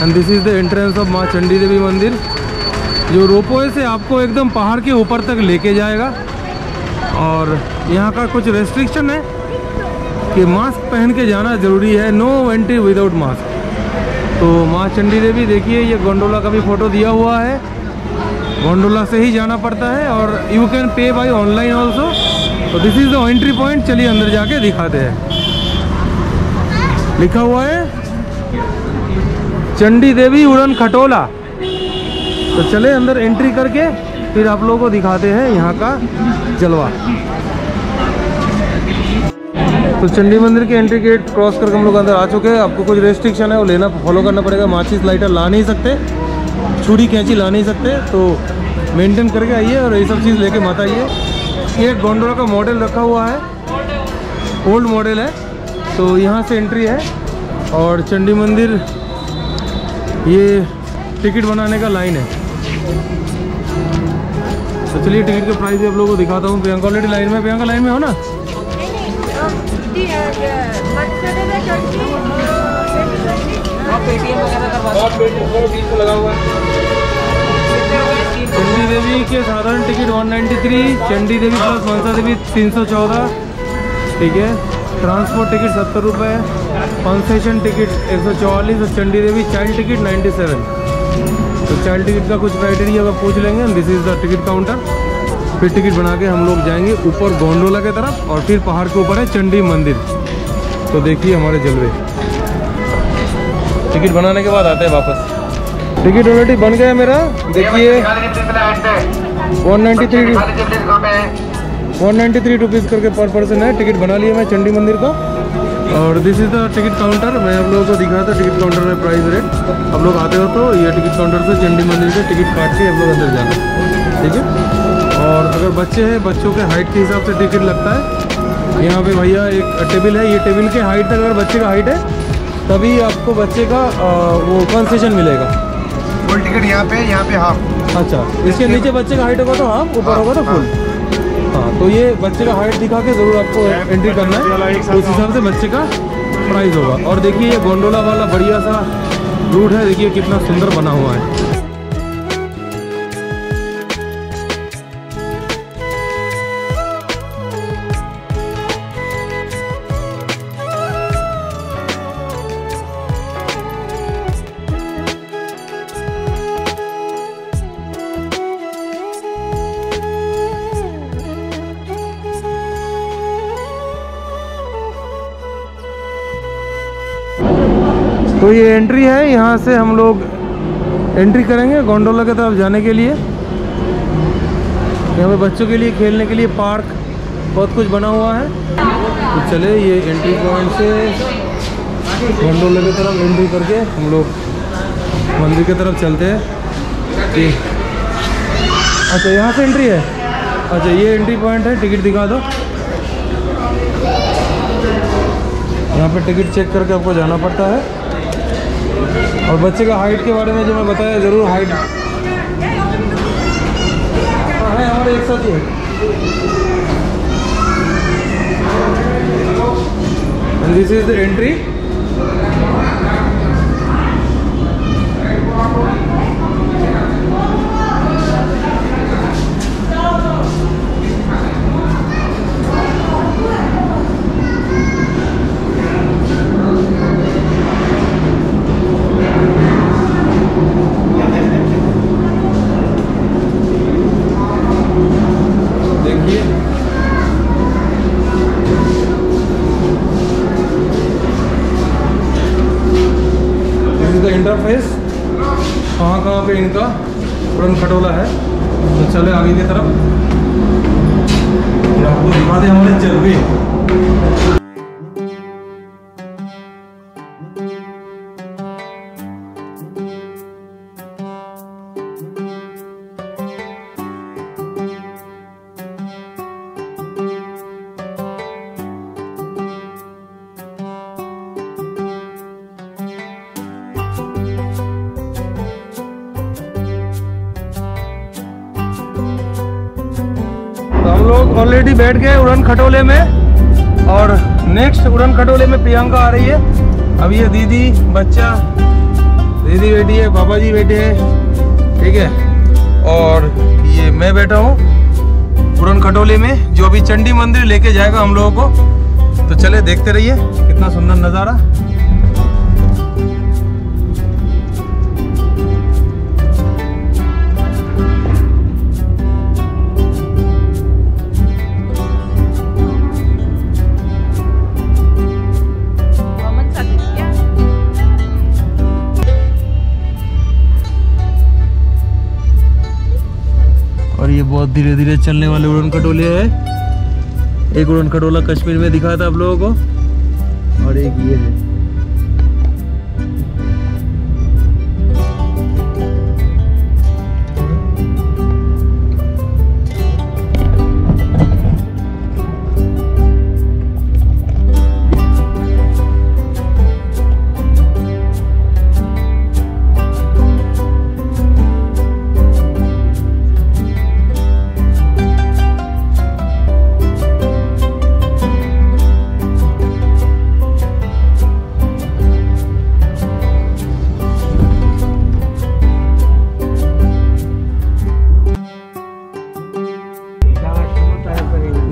And this is the entrance of Maa Chandi Devi मंदिर, जो ropeway से आपको एकदम पहाड़ के ऊपर तक लेके जाएगा। और यहाँ का कुछ रेस्ट्रिक्शन है कि मास्क पहन के जाना ज़रूरी है, नो एंट्री विदाउट मास्क। तो माँ चंडी देवी देखिए, ये गोंडोला का भी फ़ोटो दिया हुआ है, गोंडोला से ही जाना पड़ता है और you can pay by online also. तो this is the entry point, चलिए अंदर जाके दिखाते हैं। लिखा हुआ है चंडी देवी उड़न खटोला। तो चले अंदर एंट्री करके फिर आप लोगों को दिखाते हैं यहाँ का जलवा। तो चंडी मंदिर के एंट्री गेट क्रॉस करके हम लोग अंदर आ चुके हैं। आपको कुछ रेस्ट्रिक्शन है वो लेना फॉलो करना पड़ेगा। माचिस लाइटर ला नहीं सकते, छुरी कैंची ला नहीं सकते, तो मेंटेन करके आइए और ये सब चीज़ लेके मत आइए। ये गोंडोला का मॉडल रखा हुआ है, ओल्ड मॉडल है। तो यहाँ से एंट्री है और चंडी मंदिर ये टिकट बनाने का लाइन है। तो चलिए टिकट का प्राइस भी आप लोगों को दिखाता हूँ। प्रियंका ऑलरेडी लाइन में, प्रियंका लाइन में हो ना? लगा हुआ है। चंडी देवी के साधारण टिकट 193, चंडी देवी प्लस मनसा देवी 314, ठीक है। ट्रांसपोर्ट टिकट 70 रुपये, कंसेशन टिकट 144 और चंडी देवी चाइल्ड टिकट 97। तो चाइल्ड टिकट का कुछ क्राइटेरिया अगर पूछ लेंगे। This is the ticket counter. फिर टिकट बना के हम लोग जाएंगे ऊपर गोंडोला की तरफ और फिर पहाड़ के ऊपर है चंडी मंदिर। तो देखिए हमारे जलवे। टिकट बनाने के बाद आते हैं वापस। टिकट ऑलरेडी बन गया मेरा, देखिए 193 रुपीज़ करके पर पर्सन है। टिकट बना लिया मैं चंडी मंदिर का। और this is the ticket counter. मैं आप लोगों को दिखा था टिकट काउंटर में प्राइस रेट। आप लोग आते हो तो ये टिकट काउंटर से चंडी मंदिर से टिकट काट के आप लोग अंदर जाना, ठीक है। और अगर बच्चे हैं, बच्चों के हाइट के हिसाब से टिकट लगता है। यहाँ पे भैया एक टेबल है, ये टेबल के हाइट तक अगर बच्चे का हाइट है तभी आपको बच्चे का वो कंसेशन मिलेगा। फुल टिकट यहाँ पे हाफ। अच्छा, इसके नीचे बच्चे का हाइट होगा तो हाफ, ऊपर होगा तो फुल। हाँ, तो ये बच्चे का हाइट दिखा के ज़रूर आपको एंट्री करना है, उस हिसाब से बच्चे का प्राइस होगा। और देखिए ये गोंडोला वाला बढ़िया सा रूट है, देखिए कितना सुंदर बना हुआ है। तो ये एंट्री है, यहाँ से हम लोग एंट्री करेंगे गोंडोला की तरफ जाने के लिए। यहाँ पे बच्चों के लिए खेलने के लिए पार्क बहुत कुछ बना हुआ है। तो चले ये एंट्री पॉइंट से गोंडोला की तरफ एंट्री करके हम लोग मंदिर की तरफ चलते हैं। अच्छा, यहाँ से एंट्री है। अच्छा, ये एंट्री पॉइंट है, टिकट दिखा दो। यहाँ पे टिकट चेक करके आपको जाना पड़ता है। और बच्चे का हाइट के बारे में जो मैं बताया, ज़रूर हाइट है हमारे एक साथ ही है। And this is the entry. Interface कहाँ पे इनका उड़न खटोला है। तो चले आगे की तरफ, आपको दिखा दे हमारे जलवे। हम लोग ऑलरेडी बैठ गए उड़न खटोले में और नेक्स्ट उड़न खटोले में प्रियंका आ रही है। अब ये दीदी बच्चा दीदी बैठी है, पापा जी बैठे हैं, ठीक है। और ये मैं बैठा हूँ उड़न खटोले में, जो अभी चंडी मंदिर लेके जाएगा हम लोगों को। तो चले देखते रहिए कितना सुंदर नज़ारा। और ये बहुत धीरे धीरे चलने वाले उड़न खटोले हैं। एक उड़न खटोला कश्मीर में दिखाया था आप लोगों को, और एक ये है।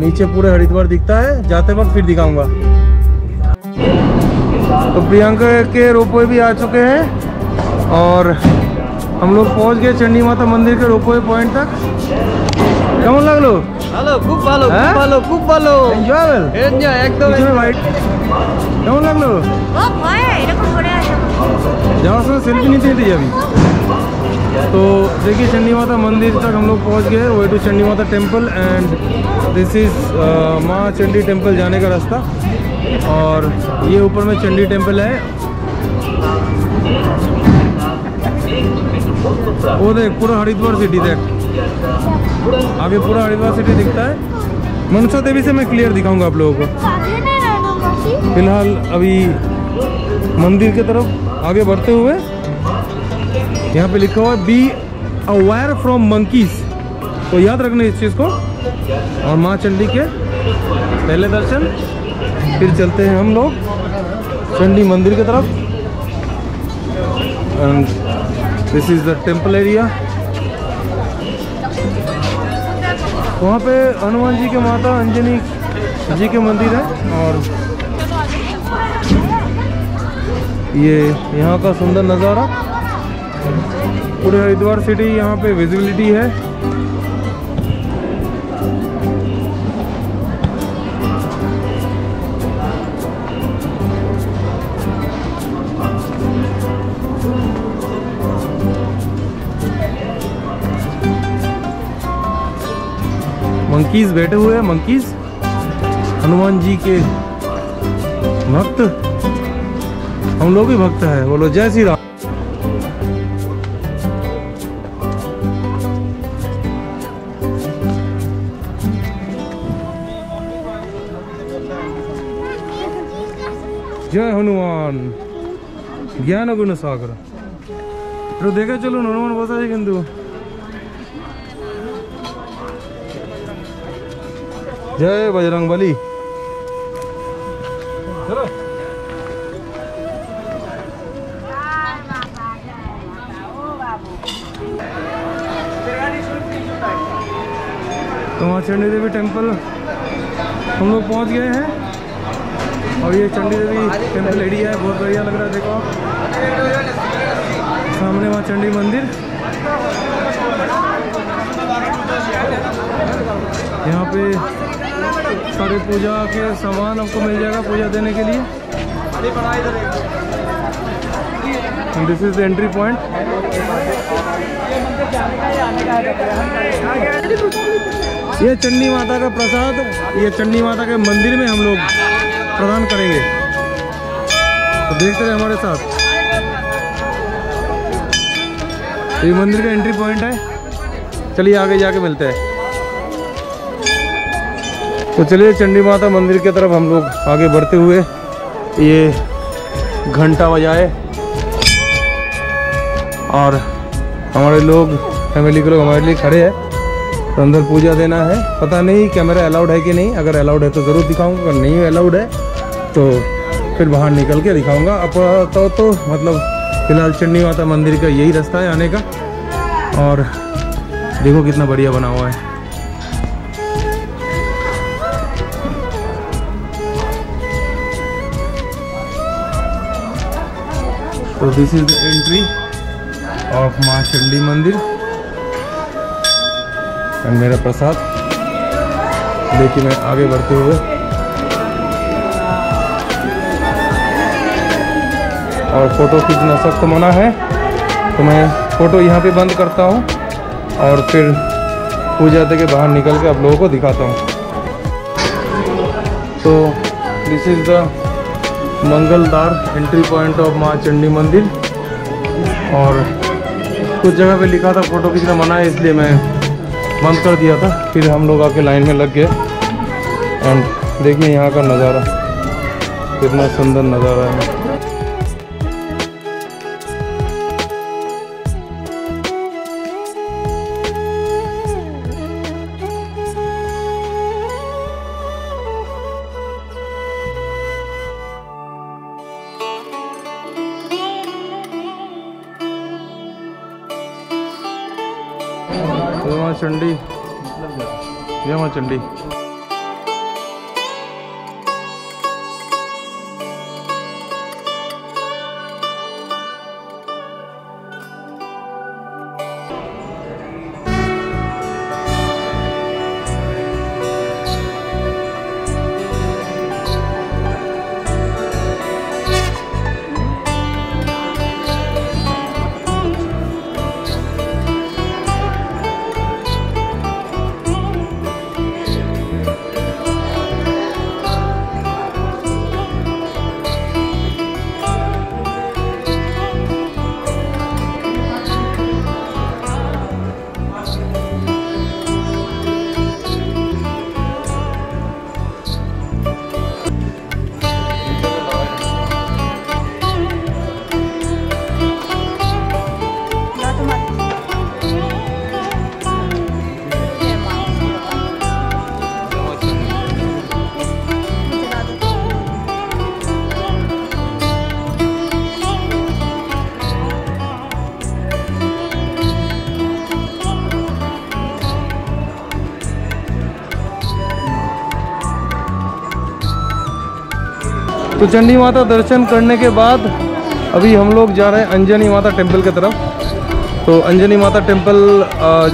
नीचे पूरे हरिद्वार दिखता है, जाते वक्त फिर दिखाऊंगा। तो प्रियंका के रोपवे भी आ चुके हैं और हम लोग पहुंच गए चंडी माता मंदिर के रोपवे पॉइंट तक। কেমন লাগলো? ভালো, খুব ভালো, খুব ভালো, খুব ভালো। এনজয়েবল? এনজয় একদম। পিছনে লাইট। কেমন লাগলো? ও ভয় এরকম করে আসে। যাওয়ার সময় সেলফি নিতে নিতে যাবি। तो देखिए चंडी माता मंदिर तक हम लोग पहुंच गए, वे टू चंडी माता टेम्पल, एंड दिस इज़ माँ चंडी टेम्पल जाने का रास्ता। और ये ऊपर में चंडी टेम्पल है, वो देख पूरा हरिद्वार सिटी देख, आगे पूरा हरिद्वार सिटी दिखता है। मनसा देवी से मैं क्लियर दिखाऊंगा आप लोगों को। फिलहाल अभी मंदिर की तरफ आगे बढ़ते हुए यहाँ पे लिखा हुआ है बी अवेयर फ्रॉम मंकीज, तो याद रखना इस चीज़ को। और माँ चंडी के पहले दर्शन, फिर चलते हैं हम लोग चंडी मंदिर की तरफ। And this is the temple area. वहाँ पे हनुमान जी के माता अंजनी जी के मंदिर है, और ये यहाँ का सुंदर नज़ारा। पूरे हरिद्वार सिटी यहाँ पे विजिबिलिटी है। मंकीज बैठे हुए हैं, मंकीज हनुमान जी के भक्त। हम लोग भी भक्त हैं, बोलो जय श्री राम। जय हनुमान ज्ञान गुण सागर। तो देखा चलो हनुमान बसा है किंतु जय बजरंग बली। चलो तो वहाँ चंडी देवी टेम्पल हम लोग पहुँच गए हैं, और ये चंडी देवी टेम्पल एरिया है, बहुत बढ़िया लग रहा है। देखो सामने वहाँ चंडी मंदिर, यहाँ पे सारे पूजा के सामान आपको मिल जाएगा पूजा देने के लिए। This is the entry point. ये चंडी माता का प्रसाद, ये चंडी माता के मंदिर में हम लोग प्रदान करेंगे, तो देखते रहे हमारे साथ। ये मंदिर का एंट्री पॉइंट है, चलिए आगे जाके मिलते हैं। तो चलिए चंडी माता मंदिर की तरफ हम लोग आगे बढ़ते हुए, ये घंटा बजाए और हमारे लोग फैमिली के लोग हमारे लिए खड़े हैं, तो अंदर पूजा देना है। पता नहीं कैमरा अलाउड है कि नहीं, अगर अलाउड है तो ज़रूर दिखाऊंगा, अगर नहीं अलाउड है तो फिर बाहर निकल के दिखाऊंगा। अब तो मतलब फिलहाल चंडी माता मंदिर का यही रास्ता है आने का। और देखो कितना बढ़िया बना हुआ है। तो this is the entry of Maa Chandi मंदिर। और मेरा प्रसाद लेके मैं आगे बढ़ते हुए और फ़ोटो खींचना सख्त मना है, तो मैं फ़ोटो यहाँ पे बंद करता हूँ और फिर पूजा के बाहर निकल के आप लोगों को दिखाता हूँ। तो दिस इज़ द मंगलदार entry point of Maa Chandi मंदिर। और कुछ जगह पे लिखा था फ़ोटो खींचना मना है, इसलिए मैं बंद कर दिया था। फिर हम लोग आके लाइन में लग गए। एंड देखिए यहाँ का नज़ारा, कितना सुंदर नज़ारा है। जय माँ चंडी, जय माँ चंडी। तो चंडी माता दर्शन करने के बाद अभी हम लोग जा रहे हैं अंजनी माता टेम्पल की तरफ। तो अंजनी माता टेम्पल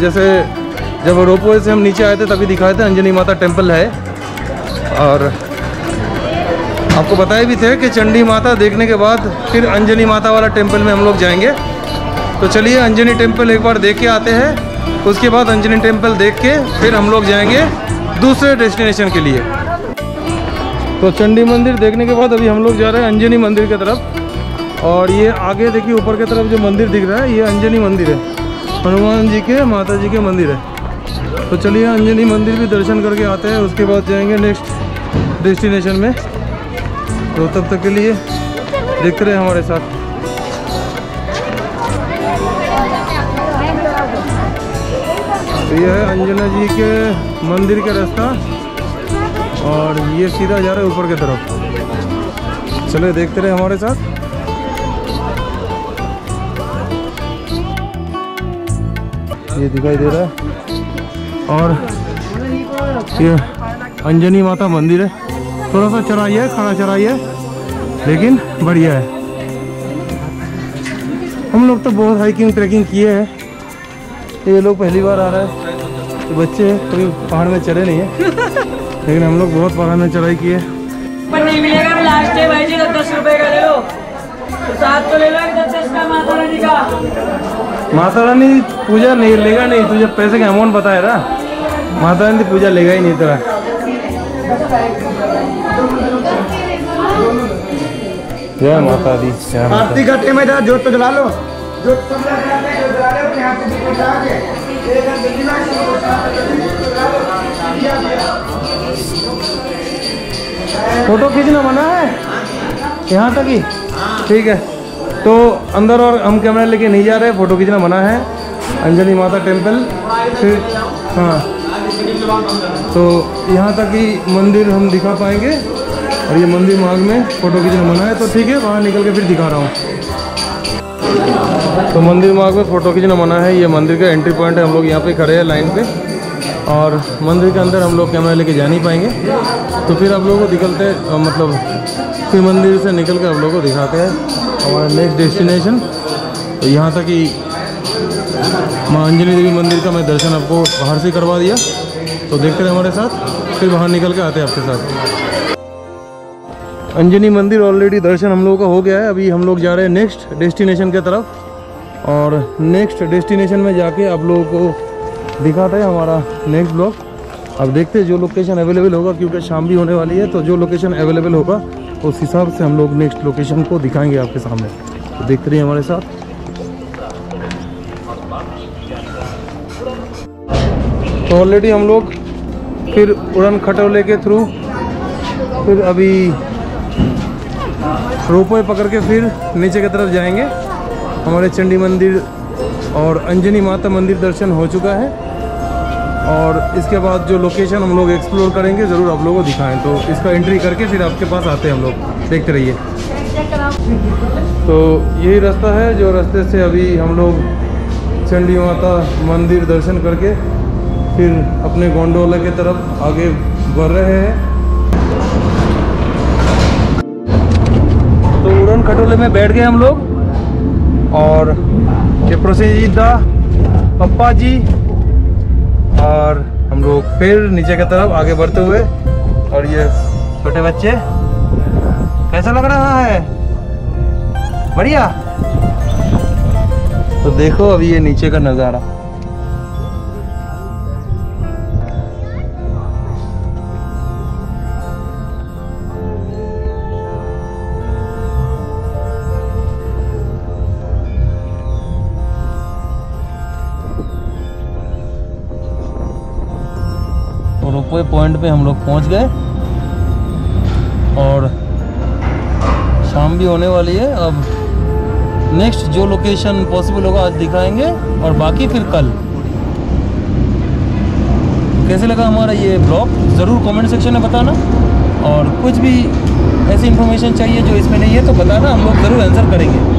जैसे जब रोपवे से हम नीचे आए थे तभी दिखाए थे अंजनी माता टेम्पल है। और आपको बताए भी थे कि चंडी माता देखने के बाद फिर अंजनी माता वाला टेम्पल में हम लोग जाएंगे। तो चलिए अंजनी टेम्पल एक बार देख के आते हैं, उसके बाद अंजनी टेम्पल देख के फिर हम लोग जाएंगे दूसरे डेस्टिनेशन के लिए। तो चंडी मंदिर देखने के बाद अभी हम लोग जा रहे हैं अंजनी मंदिर की तरफ। और ये आगे देखिए ऊपर की तरफ जो मंदिर दिख रहा है ये अंजनी मंदिर है, हनुमान जी के माता जी के मंदिर है। तो चलिए अंजनी मंदिर भी दर्शन करके आते हैं, उसके बाद जाएंगे नेक्स्ट डेस्टिनेशन में। तो तब तक के लिए देखते रहे हमारे साथ। तो ये है अंजना जी के मंदिर का रास्ता और ये सीधा जा रहा है ऊपर की तरफ। चलिए देखते रहे हमारे साथ। ये दिखाई दे रहा है और ये अंजनी माता मंदिर है। थोड़ा सा चढ़ाई है, खड़ा चढ़ाई है, लेकिन बढ़िया है। हम लोग तो बहुत हाइकिंग ट्रैकिंग किए हैं, ये लोग पहली बार आ रहा है। तो बच्चे कभी पहाड़ में चढ़े नहीं है, लेकिन हम लोग बहुत पहाड़ में चढ़ाई की है। पर नहीं मिलेगा, लास्ट है भाई जी, 10 रुपए का ले लो, तो 7 तो ले लो, 10 का माता रानी का। माता रानी पूजा नहीं लेगा, नहीं तुझे पैसे का अमाउंट बताया ना, माता रानी पूजा लेगा ही नहीं तेरा। जय माता दी। आरती घंटे में जोत तो जला लो, जोत सब लोग जला लो, यहाँ पे दीपक जला के फोटो खींचना मना है यहाँ तक ही, ठीक है। तो अंदर और हम कैमरा लेके नहीं जा रहे, फ़ोटो खींचना मना है। अंजनी माता टेम्पल फिर हाँ, तो यहाँ तक ही मंदिर हम दिखा पाएंगे और ये मंदिर मार्ग में फ़ोटो खींचना मना है। तो ठीक है, बाहर निकल के फिर दिखा रहा हूँ। तो मंदिर मार्ग में फ़ोटो खींचना मना है। ये मंदिर का एंट्री पॉइंट है। हम लोग यहाँ पे खड़े हैं लाइन पे, और मंदिर के अंदर हम लोग कैमरा लेके जा नहीं पाएंगे। तो फिर आप लोगों को निकलते मतलब फिर मंदिर से निकल कर आप लोगों को दिखाते हैं हमारा नेक्स्ट डेस्टिनेशन। तो यहाँ तक कि माँ अंजनी देवी मंदिर का मैं दर्शन आपको बाहर से करवा दिया। तो देखते रहे हमारे साथ, फिर बाहर निकल के आते हैं आपके साथ। अंजनी मंदिर ऑलरेडी दर्शन हम लोगों का हो गया है। अभी हम लोग जा रहे हैं नेक्स्ट डेस्टिनेशन की तरफ, और नेक्स्ट डेस्टिनेशन में जाके आप लोगों को दिखाता है हमारा नेक्स्ट ब्लॉग। अब देखते हैं जो लोकेशन अवेलेबल होगा, क्योंकि शाम भी होने वाली है। तो जो लोकेशन अवेलेबल होगा उस हिसाब से हम लोग नेक्स्ट लोकेशन को दिखाएंगे आपके सामने। तो देखते रहिए हमारे साथ। तो ऑलरेडी हम लोग फिर उड़न खटोले के थ्रू फिर अभी रोपवे पकड़ के फिर नीचे की तरफ जाएंगे। हमारे चंडी मंदिर और अंजनी माता मंदिर दर्शन हो चुका है, और इसके बाद जो लोकेशन हम लोग एक्सप्लोर करेंगे ज़रूर आप लोगों को दिखाएं। तो इसका एंट्री करके फिर आपके पास आते हैं हम लोग, देखते रहिए। तो यही रास्ता है जो रास्ते से अभी हम लोग चंडी माता मंदिर दर्शन करके फिर अपने गोंडोला की तरफ आगे बढ़ रहे हैं। तो उड़न खटोले में बैठ गए हम लोग, और ये प्रसिद्धा पप्पा जी और हम लोग फिर नीचे की तरफ आगे बढ़ते हुए। और ये छोटे बच्चे, कैसा लग रहा है? बढ़िया। तो देखो अभी ये नीचे का नज़ारा। रोपवे पॉइंट पे हम लोग पहुंच गए, और शाम भी होने वाली है। अब नेक्स्ट जो लोकेशन पॉसिबल होगा आज दिखाएंगे, और बाकी फिर कल। कैसे लगा हमारा ये ब्लॉग ज़रूर कमेंट सेक्शन में बताना, और कुछ भी ऐसी इन्फॉर्मेशन चाहिए जो इसमें नहीं है तो बताना, हम लोग ज़रूर आंसर करेंगे।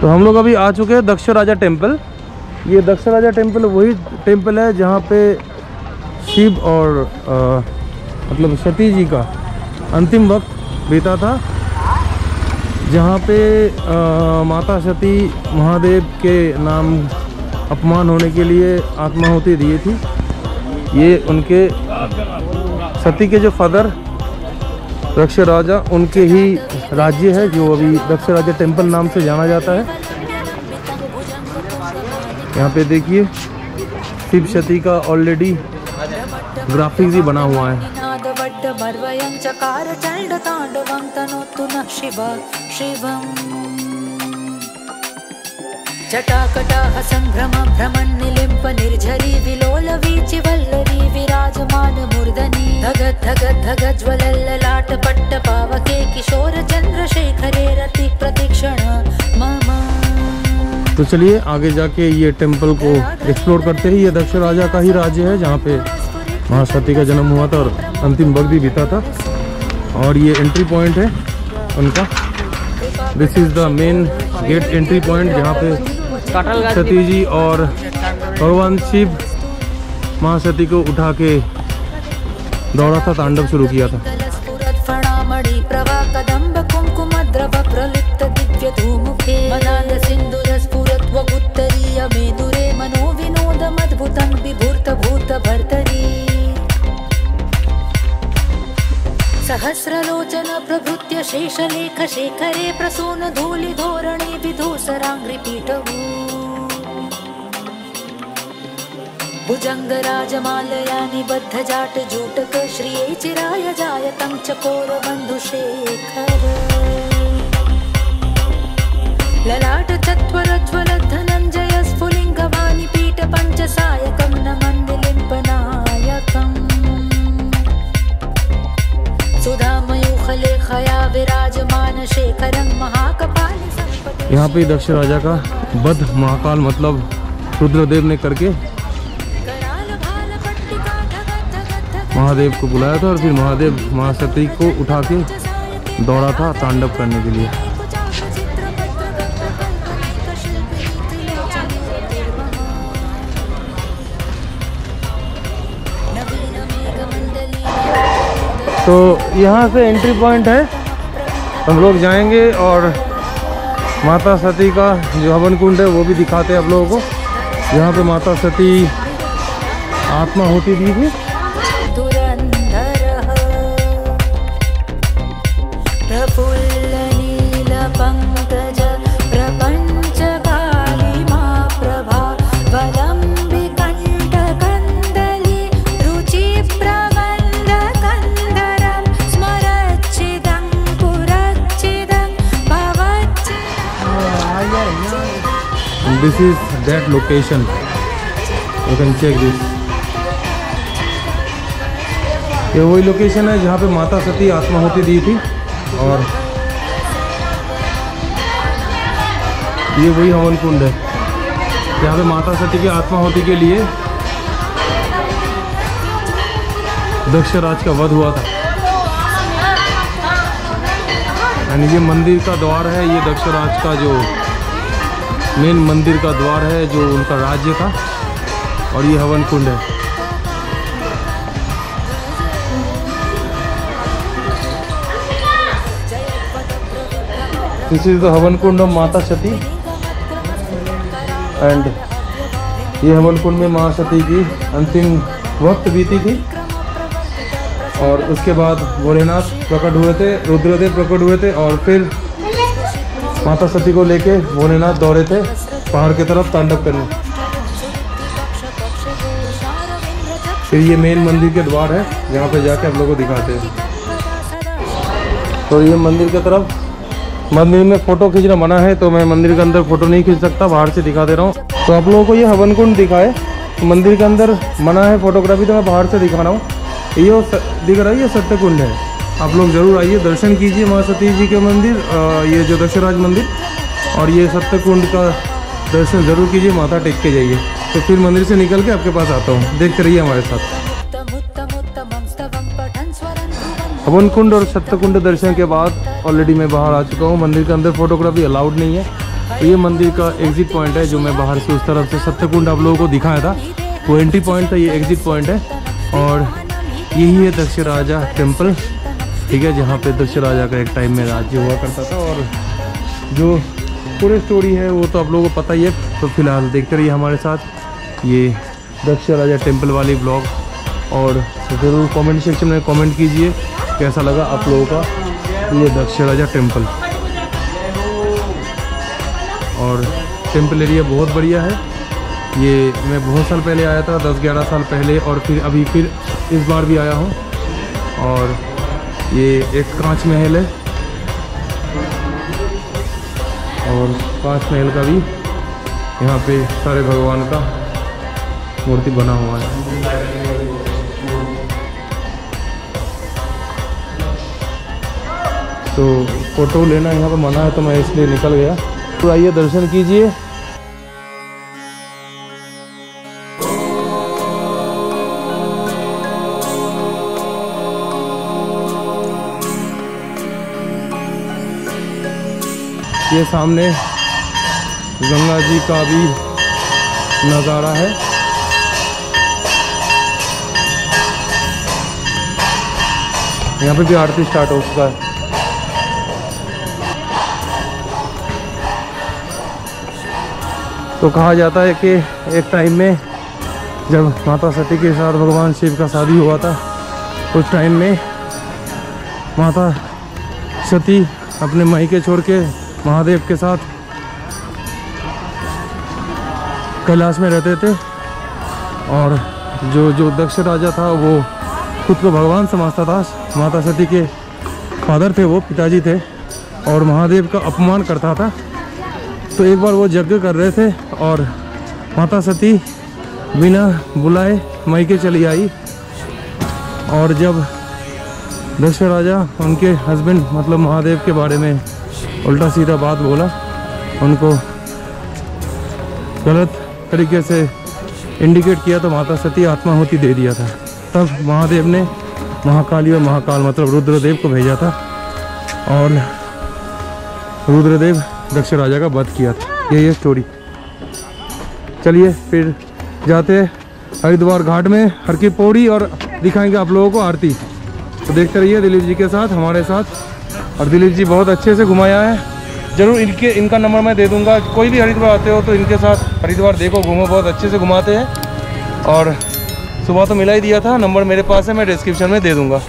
तो हम लोग अभी आ चुके हैं दक्ष राजा टेम्पल। ये दक्ष राजा टेम्पल वही टेम्पल है जहाँ पे शिव और मतलब सती जी का अंतिम वक्त बीता था, जहाँ पे माता सती महादेव के नाम अपमान होने के लिए आत्माहुति दी थी। ये उनके सती के जो फादर दक्ष राजा, उनके ही राज्य है जो अभी दक्ष राजा टेम्पल नाम से जाना जाता है। यहाँ पे देखिए शिव सती का ऑलरेडी ग्राफिक्स ही बना हुआ है। जटाकटाह संभ्रम भ्रमण निलिम्प निर्झरी विलोल वीचि वल्लरी विराजमान मूर्धनि धगत धगत धगत ज्वलल्ललाट पट्ट पावके किशोर चंद्रशेखरे रति प्रतीक्षण मम। तो चलिए आगे जाके ये टेम्पल को एक्सप्लोर करते हैं। ये दक्ष राजा का ही राज्य है जहाँ पे महासती का जन्म हुआ था और अंतिम वक्त भी बीता था, और ये एंट्री पॉइंट है उनका। This is the main gate entry point जहाँ पे सती जी और भगवान शिव महासती को उठा के दौड़ा था, तांडव शुरू किया था। सहस्रलोचन प्रभृत्य शेषलेख शेखरे प्रसून धूलि धोरणे विधूसरांग्रि पीठभू भुजंग राजमालया निबद्ध जाट जूटक श्रिये चिराय जायतं चकोर बंधु शेखर ललाट चत्वरज्वल धनञ्जय स्फुलिङ्गवाणि पीठ पञ्चसायकं नमन्ति लिम्पनायकम् सुधामयूखलेखया विराजमान शेखरं महाकपालि संपदे। यहाँ पे दक्ष राजा का वध महाकाल मतलब रुद्रदेव ने करके महादेव को बुलाया था और फिर महादेव महासती को उठा के दौड़ा था तांडव करने के लिए। तो यहाँ से एंट्री पॉइंट है, हम लोग जाएंगे और माता सती का जो हवन कुंड है वो भी दिखाते हैं आप लोगों को। यहाँ पे माता सती आत्माहुति दी थी। This is that location. You can check this. ये वही लोकेशन है जहाँ पे माता सती आत्माहुति दी थी और ये वही हवन कुंड है जहाँ पे माता सती की आत्माहुति के लिए दक्ष राज का वध हुआ था। यानी ये मंदिर का द्वार है, ये दक्ष राज का जो मेन मंदिर का द्वार है जो उनका राज्य था, और ये हवन कुंड है। दिस इज द हवन कुंड ऑफ माता सती एंड ये हवन कुंड में माँ सती की अंतिम वक्त बीती थी और उसके बाद भोलेनाथ प्रकट हुए थे, रुद्रदेव प्रकट हुए थे और फिर माता सती को लेके भोलेनाथ दौड़े थे पहाड़ की तरफ तांडव करने। फिर ये मेन मंदिर के द्वार है जहाँ पे जाके आप लोगों को दिखाते हैं। तो ये मंदिर की तरफ, मंदिर में फ़ोटो खींचना मना है तो मैं मंदिर के अंदर फ़ोटो नहीं खींच सकता, बाहर से दिखा दे रहा हूँ। तो आप लोगों को ये हवन कुंड दिखाए, मंदिर के अंदर मना है फोटोग्राफी, तो मैं बाहर से दिखा रहा हूँ। ये दिख रहा है, ये सत्य कुंड है। आप लोग ज़रूर आइए, दर्शन कीजिए माँ सती जी के मंदिर, ये जो दक्षराज मंदिर, और ये सत्य कुंड का दर्शन ज़रूर कीजिए, माथा टेक के जाइए। तो फिर मंदिर से निकल के आपके पास आता हूँ, देखते रहिए हमारे साथ। हवन कुंड और सत्य कुंड दर्शन के बाद ऑलरेडी मैं बाहर आ चुका हूँ। मंदिर के अंदर फोटोग्राफी अलाउड नहीं है। तो ये मंदिर का एग्जिट पॉइंट है जो मैं बाहर से उस तरफ से सत्य कुंड आप लोगों को दिखाया था, वो एंट्री पॉइंट था, ये एग्जिट पॉइंट है। और यही है दक्ष राजा टेम्पल, ठीक है, जहाँ पे दक्ष राजा का एक टाइम में राज्य हुआ करता था। और जो पूरी स्टोरी है वो तो आप लोगों को पता ही है। तो फिलहाल देखते रहिए हमारे साथ ये दक्ष राजा टेम्पल वाली ब्लॉग, और ज़रूर कमेंट सेक्शन में कमेंट कीजिए कैसा लगा आप लोगों का ये दक्ष राजा टेम्पल। और टेम्पल एरिया बहुत बढ़िया है। ये मैं बहुत साल पहले आया था, 10-11 साल पहले, और फिर इस बार भी आया हूँ। और ये एक कांच महल है, और कांच महल का भी यहाँ पे सारे भगवान का मूर्ति बना हुआ है। तो फ़ोटो लेना यहाँ पे मना है तो मैं इसलिए निकल गया। तो आइए दर्शन कीजिए। ये सामने गंगा जी का भी नज़ारा है। यहाँ पे भी आरती स्टार्ट हो चुका है। तो कहा जाता है कि एक टाइम में जब माता सती के साथ भगवान शिव का शादी हुआ था, उस टाइम में माता सती अपने मायके छोड़ के महादेव के साथ कैलाश में रहते थे। और जो दक्ष राजा था वो खुद को भगवान समझता था। माता सती के फादर थे, वो पिताजी थे, और महादेव का अपमान करता था। तो एक बार वो यज्ञ कर रहे थे और माता सती बिना बुलाए मायके चली आई। और जब दक्ष राजा उनके हस्बैंड मतलब महादेव के बारे में उल्टा सीधा बात बोला, उनको गलत तरीके से इंडिकेट किया, तो माता सती आत्माहुति दे दिया था। तब महादेव ने महाकाली और महाकाल मतलब रुद्रदेव को भेजा था और रुद्रदेव दक्ष राजा का वध किया था। ये स्टोरी। चलिए फिर जाते हैं हरिद्वार घाट में हर की पौड़ी और दिखाएंगे आप लोगों को आरती। तो देखते रहिए दिलीप जी के साथ, हमारे साथ। और दिलीप जी बहुत अच्छे से घुमाया है। ज़रूर इनका नंबर मैं दे दूंगा। कोई भी हरिद्वार आते हो तो इनके साथ हरिद्वार देखो, घूमो, बहुत अच्छे से घुमाते हैं। और सुबह तो मिला ही दिया था, नंबर मेरे पास है, मैं डिस्क्रिप्शन में दे दूंगा।